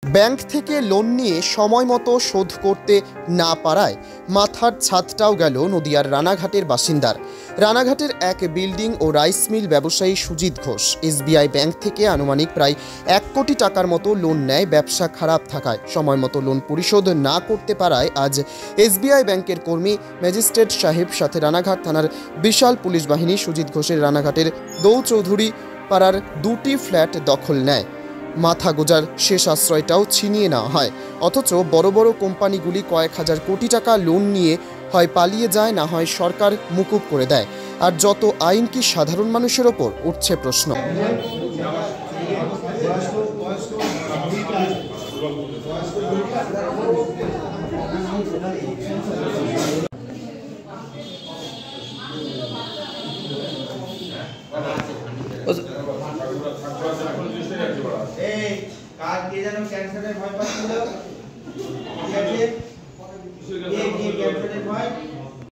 Bank থেকে loan নিয়ে সময়মতো শোধ করতে না পারায় মাথার ছাদটাও গেল নদিয়ার রানাঘাটের বাসিন্দার। রানাঘাটের এক বিল্ডিং ও রাইস মিল ব্যবসায়ী সুজিত ঘোষ এসবিআই ব্যাংক থেকে আনুমানিক প্রায় 1 কোটি টাকার মতো লোন নেয়। ব্যবসা খারাপ থাকায় সময়মতো লোন পরিশোধ না করতে পারায় আজ এসবিআই ব্যাংকের কর্মী ম্যাজিস্ট্রেট সাহেব সাথে রানাঘাট থানার বিশাল পুলিশ বাহিনী সুজিত ঘোষের রানাঘাটের দৌচৌধুরী পাড়ার 2টি ফ্ল্যাট দখল নেয়। মাথা গোজার শেষ আশ্রয়টাও ছিনিয়ে নেওয়া হয়। অথচ বড় বড় কোম্পানিগুলি কয়েক হাজার কোটি টাকা লোন নিয়ে হয় পালিয়ে যায়, না হয় সরকার মুকুব করে দেয়। আর যত আইন কি সাধারণ মানুষের ওপর উঠছে প্রশ্ন। কাজ কে যেন ক্যান্সারের ভয় পাচ্ছিল, ঠিক আছে? ক্যান্সারের ভয়